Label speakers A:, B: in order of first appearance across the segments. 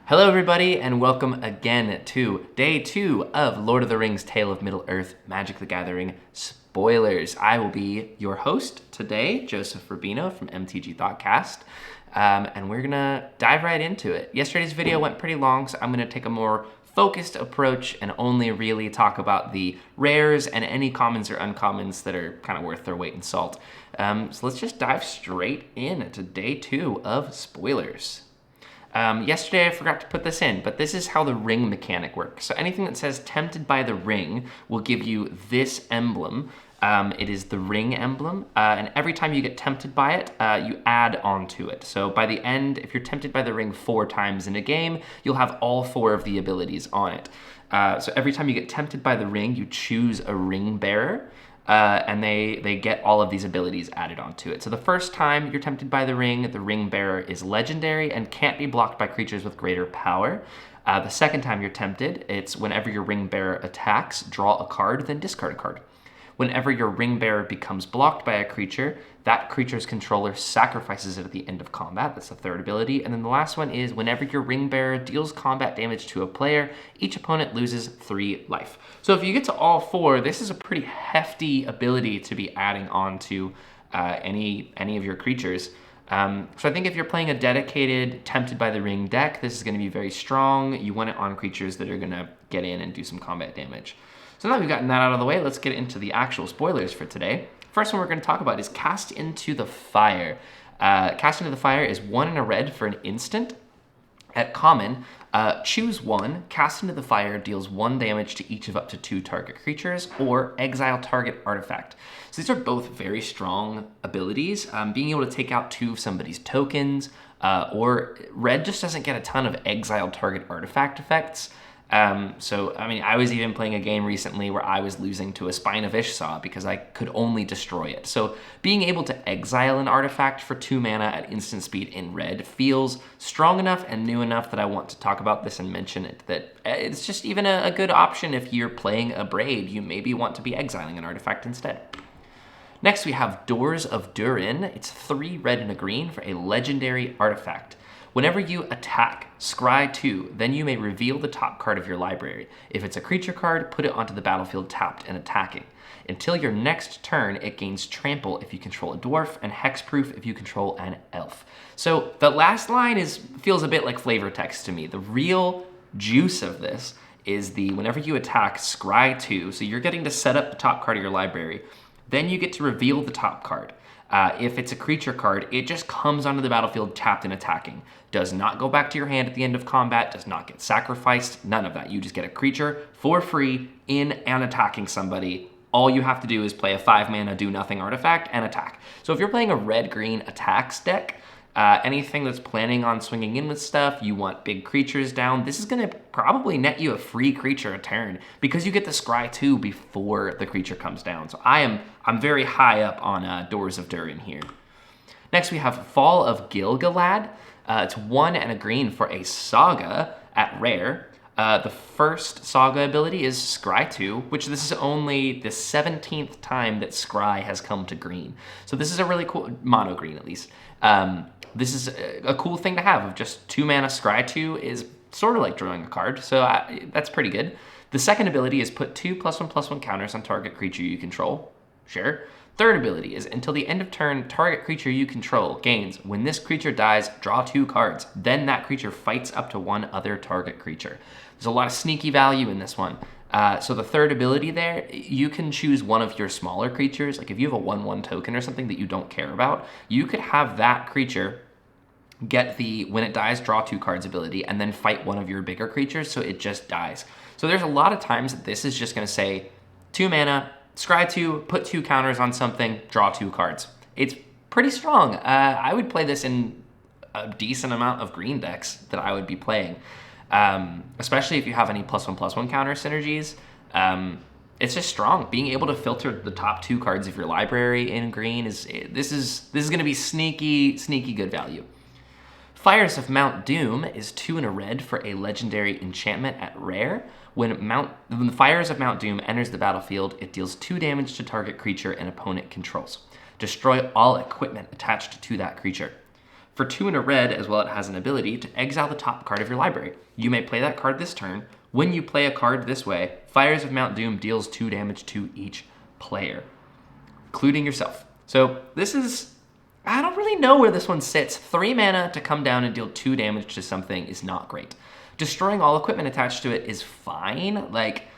A: Hello everybody and welcome again to day 2 of Lord of the Rings Tale of Middle-earth Magic the Gathering spoilers. I will be your host today, Joseph Rubino from MTG Thoughtcast, and we're gonna dive right into it. Yesterday's video went pretty long, so I'm gonna take a more focused approach and only really talk about the rares and any commons or uncommons that are kind of worth their weight in salt. So let's just dive straight into day 2 of spoilers. Yesterday I forgot to put this in, but this is how the ring mechanic works. So anything that says tempted by the ring will give you this emblem. It is the ring emblem, and every time you get tempted by it, you add on to it. So by the end, if you're tempted by the ring 4 times in a game, you'll have all 4 of the abilities on it. So every time you get tempted by the ring, you choose a ring bearer. And they get all of these abilities added onto it. So the first time you're tempted by the ring bearer is legendary and can't be blocked by creatures with greater power. The second time you're tempted, it's whenever your ring bearer attacks, draw a card, then discard a card. Whenever your ring bearer becomes blocked by a creature, that creature's controller sacrifices it at the end of combat. That's the third ability. And then the last one is whenever your ring bearer deals combat damage to a player, each opponent loses 3 life. So if you get to all 4, this is a pretty hefty ability to be adding on to any of your creatures. So I think if you're playing a dedicated Tempted by the Ring deck, this is going to be very strong. You want it on creatures that are going to get in and do some combat damage. So now that we've gotten that out of the way, let's get into the actual spoilers for today. First one we're going to talk about is Cast into the Fire. Cast into the Fire is 1 and a red for an instant. At common, choose 1, Cast into the Fire deals 1 damage to each of up to 2 target creatures, or exile target artifact. So these are both very strong abilities. Being able to take out 2 of somebody's tokens, or red just doesn't get a ton of exile target artifact effects. So, I mean, I was even playing a game recently where I was losing to a Spine of Ishsaw because I could only destroy it. So being able to exile an artifact for 2 mana at instant speed in red feels strong enough and new enough that I want to talk about this and mention it, that it's just even a good option if you're playing a Braid. You maybe want to be exiling an artifact instead. Next, we have Doors of Durian. It's 3 red and a green for a legendary artifact. Whenever you attack, scry 2, then you may reveal the top card of your library. If it's a creature card, put it onto the battlefield tapped and attacking. Until your next turn, it gains trample if you control a dwarf and hexproof if you control an elf. So the last line feels a bit like flavor text to me. The real juice of this is the whenever you attack, scry 2. So you're getting to set up the top card of your library. Then you get to reveal the top card. If it's a creature card, it just comes onto the battlefield tapped and attacking. Does not go back to your hand at the end of combat, does not get sacrificed, none of that. You just get a creature for free in and attacking somebody. All you have to do is play a 5 mana do nothing artifact and attack. So if you're playing a red-green attacks deck, anything that's planning on swinging in with stuff, you want big creatures down, this is going to probably net you a free creature a turn because you get the scry 2 before the creature comes down. So I'm very high up on Doors of Durian here. Next we have Fall of Gilgalad. It's 1 and a green for a saga at rare. The first saga ability is Scry 2, which this is only the 17th time that Scry has come to green. So this is a really cool, mono green at least. This is a cool thing to have of just 2 mana Scry 2 is sort of like drawing a card, so that's pretty good. The second ability is put 2 +1/+1 counters on target creature you control. Sure. Third ability is until the end of turn, target creature you control gains. When this creature dies, draw 2 cards. Then that creature fights up to 1 other target creature. There's a lot of sneaky value in this one. So the third ability there, you can choose one of your smaller creatures. Like if you have a 1/1 token or something that you don't care about, you could have that creature get the when it dies, draw 2 cards ability, and then fight one of your bigger creatures so it just dies. So there's a lot of times that this is just gonna say 2 mana, scry 2, put 2 counters on something, draw 2 cards. It's pretty strong. I would play this in a decent amount of green decks that I would be playing. Especially if you have any +1/+1 counter synergies. It's just strong. Being able to filter the top 2 cards of your library in green this is going to be sneaky good value. Fires of Mount Doom is 2 and a red for a legendary enchantment at rare. When the Fires of Mount Doom enters the battlefield, it deals 2 damage to target creature an opponent controls. Destroy all equipment attached to that creature. For 2 and a red as well, it has an ability to exile the top card of your library. You may play that card this turn. When you play a card this way, Fires of Mount Doom deals 2 damage to each player, including yourself. So this is, I don't really know where this one sits. 3 mana to come down and deal 2 damage to something is not great. Destroying all equipment attached to it is fine. Like,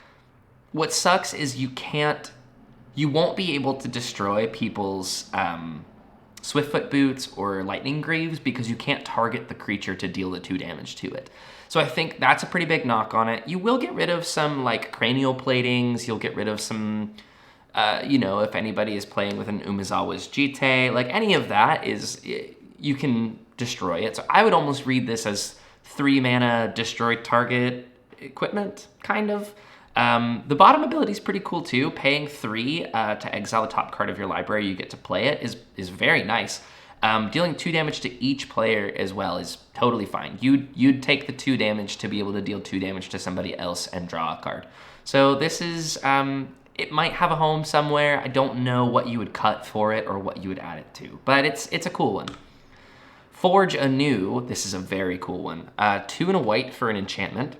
A: what sucks is you won't be able to destroy people's Swiftfoot Boots or Lightning Greaves because you can't target the creature to deal the 2 damage to it. So I think that's a pretty big knock on it. You will get rid of some like cranial platings. You'll get rid of some, if anybody is playing with an Umezawa's Jite, like any of that you can destroy it. So I would almost read this as 3 mana destroy target equipment, kind of. The bottom ability is pretty cool too. Paying 3 to exile the top card of your library, you get to play it, is very nice. Dealing 2 damage to each player as well is totally fine. You'd take the 2 damage to be able to deal 2 damage to somebody else and draw a card. So this is, it might have a home somewhere. I don't know what you would cut for it or what you would add it to, but it's a cool one. Forge Anew, this is a very cool one. 2 and a white for an enchantment.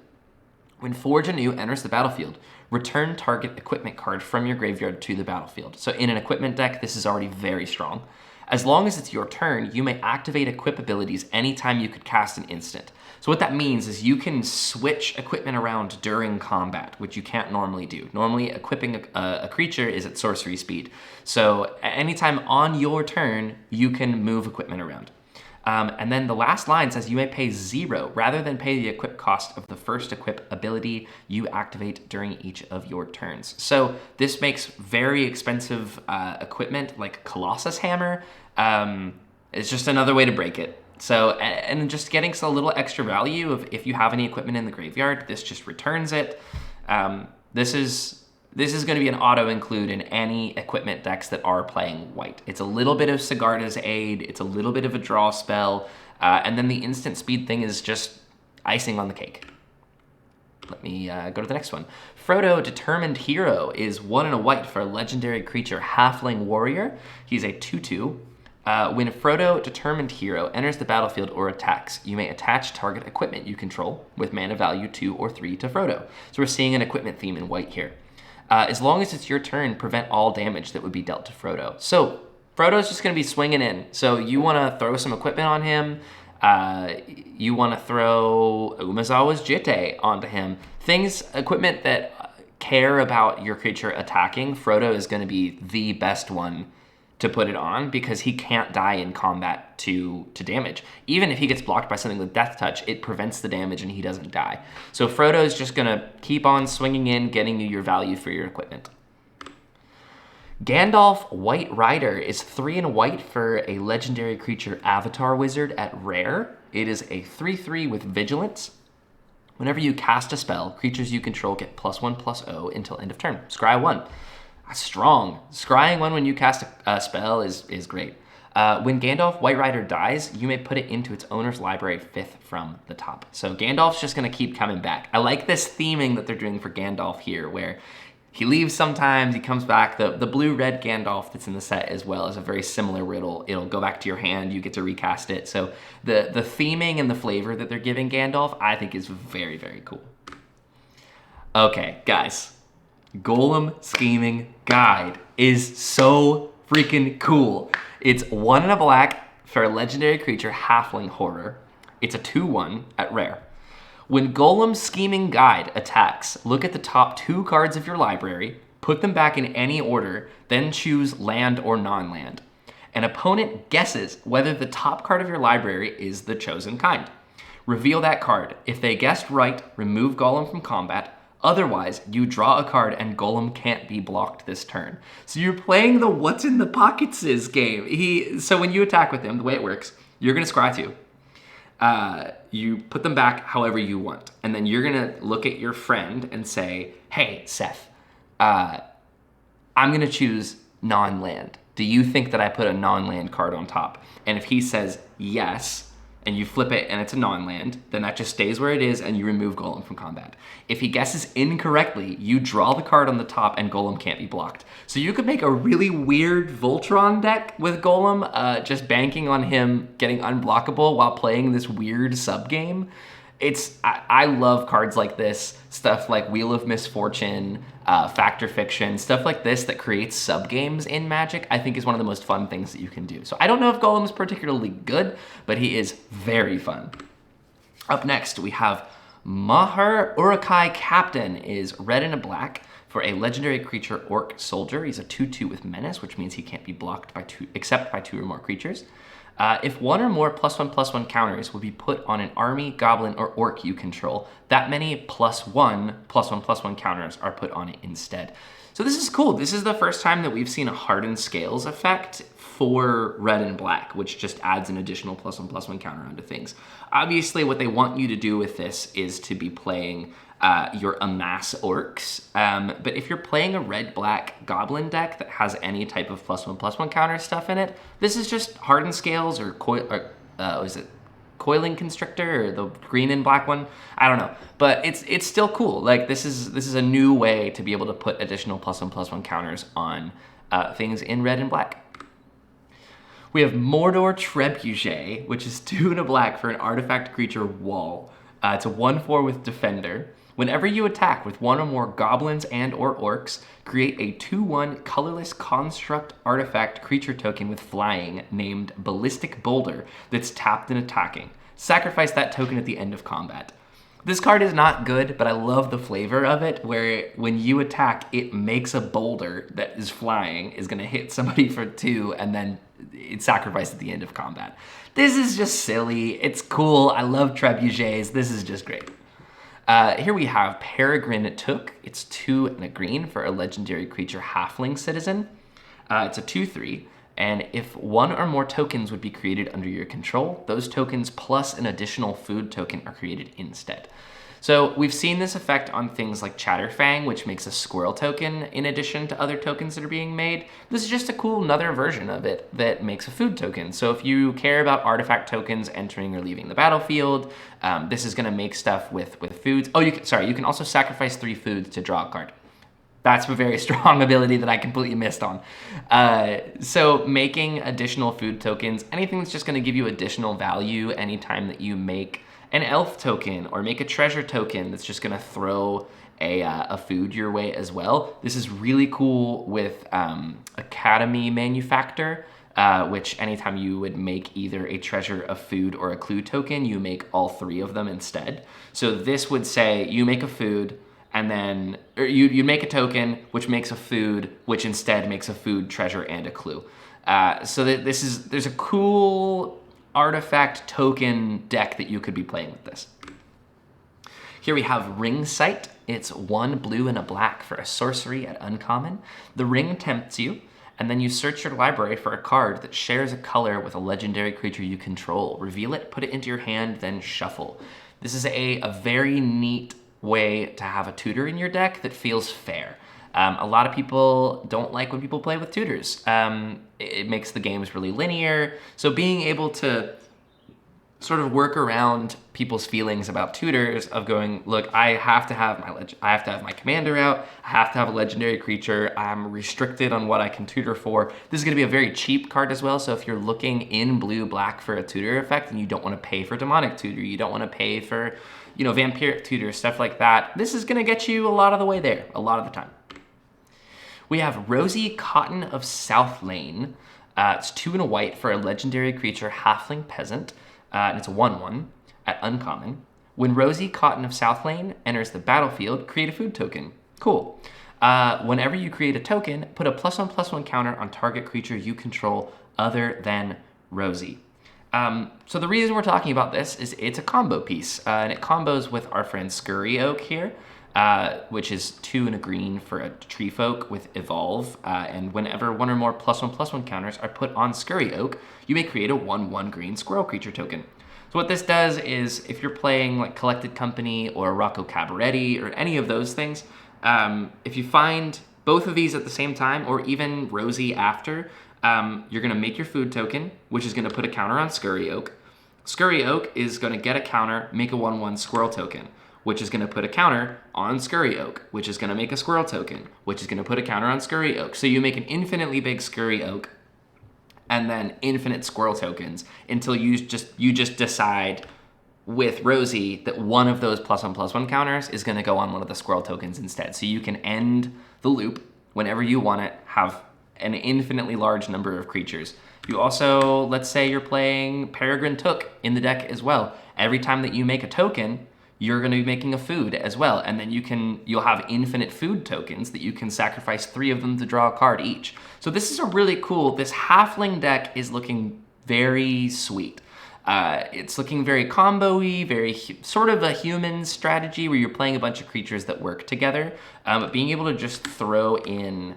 A: When Forge Anew enters the battlefield, return target equipment card from your graveyard to the battlefield. So in an equipment deck, this is already very strong. As long as it's your turn, you may activate equip abilities anytime you could cast an instant. So what that means is you can switch equipment around during combat, which you can't normally do. Normally, equipping a creature is at sorcery speed. So anytime on your turn, you can move equipment around. And then the last line says you may pay 0 rather than pay the equip cost of the first equip ability you activate during each of your turns. So this makes very expensive equipment like Colossus Hammer. It's just another way to break it. So, and just getting a little extra value of if you have any equipment in the graveyard, this just returns it. This is going to be an auto-include in any equipment decks that are playing white. It's a little bit of Sigarda's Aid, it's a little bit of a draw spell, and then the instant speed thing is just icing on the cake. Let me go to the next one. Frodo, Determined Hero, is 1 and a white for a legendary creature, Halfling Warrior. He's a 2/2. When Frodo, Determined Hero, enters the battlefield or attacks, you may attach target equipment you control with mana value 2 or 3 to Frodo. So we're seeing an equipment theme in white here. As long as it's your turn, prevent all damage that would be dealt to Frodo. So Frodo's just going to be swinging in. So you want to throw some equipment on him. You want to throw Umezawa's Jite onto him. Equipment that care about your creature attacking. Frodo is going to be the best one to put it on because he can't die in combat to damage. Even if he gets blocked by something with Death Touch, it prevents the damage and he doesn't die. So Frodo is just gonna keep on swinging in, getting you your value for your equipment. Gandalf, White Rider, is 3 and a white for a legendary creature Avatar Wizard at rare. It is a 3/3 with Vigilance. Whenever you cast a spell, creatures you control get +1/+0 until end of turn. Scry 1. Strong. Scrying 1 when you cast a spell is great. When Gandalf White Rider dies, you may put it into its owner's library 5th from the top. So Gandalf's just going to keep coming back. I like this theming that they're doing for Gandalf here, where he leaves sometimes, he comes back. The blue-red Gandalf that's in the set as well is a very similar where it'll go back to your hand, you get to recast it. So the theming and the flavor that they're giving Gandalf, I think is very, very cool. Okay, guys. Golem Scheming Guide is so freaking cool. It's 1 and a black for a legendary creature, Halfling Horror. It's a 2/1 at rare. When Golem Scheming Guide attacks, look at the top 2 cards of your library, put them back in any order, then choose land or non-land. An opponent guesses whether the top card of your library is the chosen kind. Reveal that card. If they guessed right, remove Golem from combat. Otherwise, you draw a card and Golem can't be blocked this turn. So you're playing the what's in the pockets is game. So when you attack with him, the way it works, you're going to scry 2. You put them back however you want. And then you're going to look at your friend and say, hey, Seth, I'm going to choose non-land. Do you think that I put a non-land card on top? And if he says yes, and you flip it and it's a non-land, then that just stays where it is and you remove Golem from combat. If he guesses incorrectly, you draw the card on the top and Golem can't be blocked. So you could make a really weird Voltron deck with Golem, just banking on him getting unblockable while playing this weird sub-game. I love cards like this, stuff like Wheel of Misfortune, Fact or Fiction, stuff like this that creates sub-games in Magic, I think is one of the most fun things that you can do. So I don't know if Golem is particularly good, but he is very fun. Up next, we have Mahar Urakai Captain is red and a black for a legendary creature Orc Soldier. He's a 2/2 with Menace, which means he can't be blocked by except by 2 or more creatures. If 1 or more +1/+1 counters would be put on an army, goblin, or orc you control, that many +1/+1/+1 counters are put on it instead. So this is cool. This is the first time that we've seen a hardened scales effect for red and black, which just adds an additional +1/+1 counter onto things. Obviously, what they want you to do with this is to be playing your amass orcs. But if you're playing a red-black goblin deck that has any type of +1/+1 counter stuff in it, this is just hardened scales or is it coiling constrictor or the green and black one? I don't know, but it's still cool. Like this is a new way to be able to put additional +1/+1 counters on things in red and black. We have Mordor Trebuchet, which is 2 and a black for an artifact creature wall. It's a 1/4 with Defender. Whenever you attack with 1 or more goblins and or orcs, create a 2/1 colorless construct artifact creature token with flying named Ballistic Boulder that's tapped and attacking. Sacrifice that token at the end of combat. This card is not good, but I love the flavor of it, where when you attack, it makes a boulder that is flying, is going to hit somebody for 2, and then it's sacrificed at the end of combat. This is just silly. It's cool. I love trebuchets. This is just great. Here we have Peregrine Took. It's 2 and a green for a legendary creature halfling citizen. It's a 2/3. And if 1 or more tokens would be created under your control, those tokens plus an additional food token are created instead. So we've seen this effect on things like Chatterfang, which makes a squirrel token in addition to other tokens that are being made. This is just a cool another version of it that makes a food token. So if you care about artifact tokens entering or leaving the battlefield, this is gonna make stuff with foods. Oh, you can also sacrifice 3 foods to draw a card. That's a very strong ability that I completely missed on. So making additional food tokens, anything that's just gonna give you additional value anytime that you make an elf token or make a treasure token that's just gonna throw a food your way as well. This is really cool with Academy Manufactor, which anytime you would make either a treasure, a food, or a clue token, you make all 3 of them instead. So this would say you make a food, and then you make a token, which makes a food, which instead makes a food, treasure, and a clue. So that there's a cool artifact token deck that you could be playing with this. Here we have Ring Sight. It's 1 blue and a black for a sorcery at uncommon. The ring tempts you, and then you search your library for a card that shares a color with a legendary creature you control. Reveal it, put it into your hand, then shuffle. This is a very neat way to have a tutor in your deck that feels fair. A lot of people don't like when people play with tutors. It makes the games really linear. So being able to sort of work around people's feelings about tutors of going, look, I have to have my commander out. I have to have a legendary creature. I'm restricted on what I can tutor for. This is going to be a very cheap card as well. So if you're looking in blue-black for a tutor effect and you don't want to pay for demonic tutor, you don't want to pay for, vampiric tutor, stuff like that, this is going to get you a lot of the way there, a lot of the time. We have Rosie Cotton of South Lane. It's 2 and a white for a legendary creature, halfling peasant, and it's a 1/1 at uncommon. When Rosie Cotton of South Lane enters the battlefield, create a food token. Cool. Whenever you create a token, put a +1/+1 counter on target creature you control other than Rosie. So the reason we're talking about this is it's a combo piece, and it combos with our friend Scurry Oak here. Which is 2 and a green for a tree folk with Evolve. And whenever 1 or more +1/+1 counters are put on Scurry Oak, you may create a 1/1 green squirrel creature token. So what this does is if you're playing like Collected Company or Rocco Cabaretti or any of those things, if you find both of these at the same time or even Rosie after, you're gonna make your food token, which is gonna put a counter on Scurry Oak. Scurry Oak is going to get a counter, make a 1/1 squirrel token, which is going to put a counter on Scurry Oak, which is going to make a squirrel token, which is going to put a counter on Scurry Oak. So you make an infinitely big Scurry Oak and then infinite squirrel tokens until you just decide with Rosie that one of those +1/+1 counters is going to go on one of the squirrel tokens instead. So you can end the loop whenever you want it, have an infinitely large number of creatures. You also, let's say you're playing Peregrine Took in the deck as well. Every time that you make a token, you're going to be making a food as well. And then you'll have infinite food tokens that you can sacrifice 3 of them to draw a card each. So this is a really cool, this halfling deck is looking very sweet. It's looking very combo-y, very sort of a human strategy where you're playing a bunch of creatures that work together. But being able to just throw in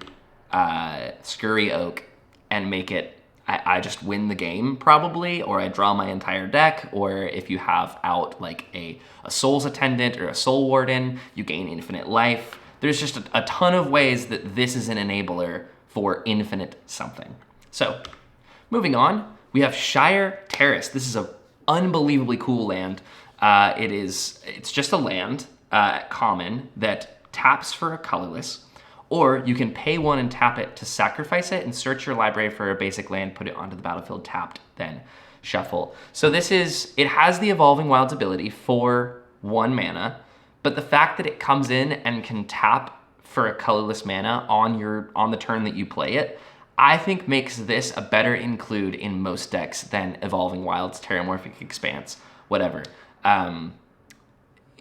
A: Scurry Oak and make it, I just win the game probably, or I draw my entire deck, or if you have out like a Soul's Attendant or a Soul Warden, you gain infinite life. There's just a ton of ways that this is an enabler for infinite something. So, moving on. We have Shire Terrace. This is an unbelievably cool land. It's just a land, common, that taps for a colorless, or you can pay 1 and tap it to sacrifice it and search your library for a basic land, put it onto the battlefield tapped, then shuffle. So it has the Evolving Wilds ability for 1 mana, but the fact that it comes in and can tap for a colorless mana on the turn that you play it, I think makes this a better include in most decks than Evolving Wilds, Terramorphic Expanse, whatever.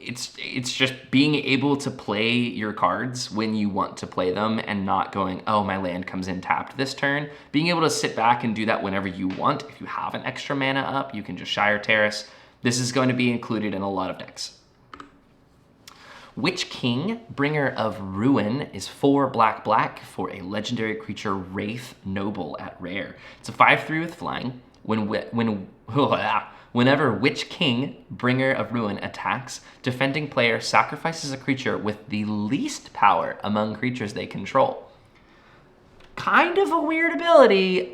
A: It's just being able to play your cards when you want to play them and not going, oh, my land comes in tapped this turn. Being able to sit back and do that whenever you want. If you have an extra mana up, you can just Shire Terrace. This is going to be included in a lot of decks. Witch King, Bringer of Ruin, is 4 black for a legendary creature Wraith Noble at rare. It's a 5/3 with flying. Whenever Witch King, Bringer of Ruin, attacks, defending player sacrifices a creature with the least power among creatures they control. Kind of a weird ability.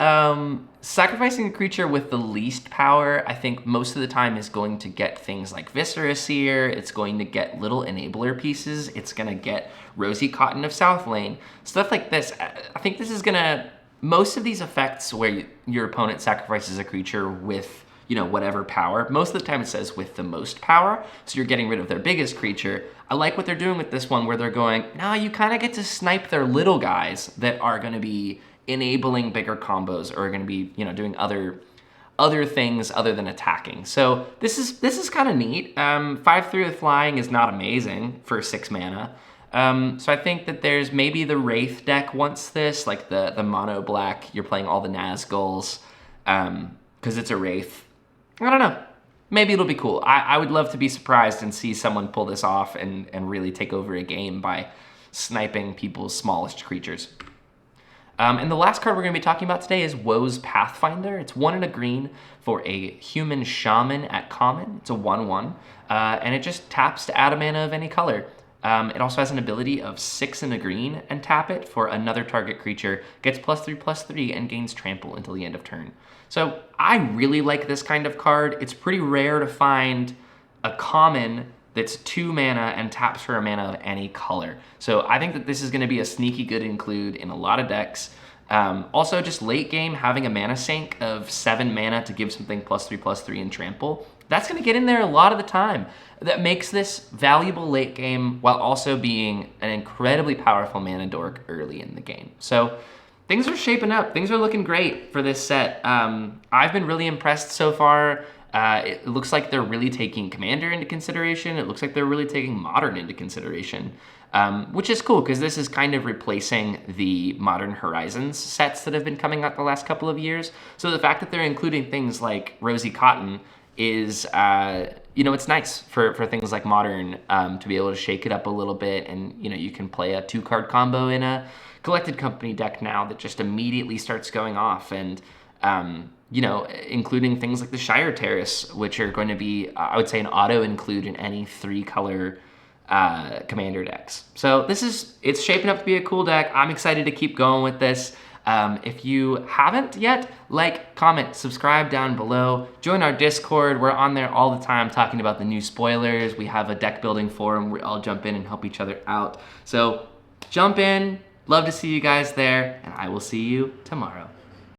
A: Sacrificing a creature with the least power, I think most of the time is going to get things like Viscera Seer. It's going to get little enabler pieces. It's going to get Rosie Cotton of South Lane. Stuff like this. I think this is going to... Most of these effects where your opponent sacrifices a creature with, whatever power, most of the time it says with the most power, so you're getting rid of their biggest creature. I like what they're doing with this one where they're going, no, you kind of get to snipe their little guys that are going to be enabling bigger combos or are going to be, doing other things other than attacking. So this is kind of neat. 5/3 with flying is not amazing for 6 mana. So I think that there's maybe the Wraith deck wants this, like the mono black, you're playing all the Nazguls, because it's a Wraith. I don't know. Maybe it'll be cool. I would love to be surprised and see someone pull this off and really take over a game by sniping people's smallest creatures. And the last card we're going to be talking about today is Woes Pathfinder. It's 1 and a green for a human shaman at common. It's a 1/1, and it just taps to add a mana of any color. It also has an ability of 6 and a green and tap it for another target creature, gets +3/+3 and gains trample until the end of turn. So I really like this kind of card. It's pretty rare to find a common that's 2 mana and taps for a mana of any color. So I think that this is going to be a sneaky good include in a lot of decks. Also, just late game, having a mana sink of 7 mana to give something +3/+3 and trample, that's going to get in there a lot of the time. That makes this valuable late game while also being an incredibly powerful mana dork early in the game. So things are shaping up. Things are looking great for this set. I've been really impressed so far. It looks like they're really taking Commander into consideration. It looks like they're really taking Modern into consideration, which is cool because this is kind of replacing the Modern Horizons sets that have been coming out the last couple of years. So the fact that they're including things like Rosie Cotton is, it's nice for things like Modern to be able to shake it up a little bit. And, you can play a 2-card combo in a Collected Company deck now that just immediately starts going off. And, including things like the Shire Terrace, which are going to be, I would say, an auto-include in any 3-color Commander decks. So it's shaping up to be a cool deck. I'm excited to keep going with this. If you haven't yet, like, comment, subscribe down below. Join our Discord. We're on there all the time talking about the new spoilers. We have a deck building forum where we all jump in and help each other out. So jump in. Love to see you guys there, and I will see you tomorrow.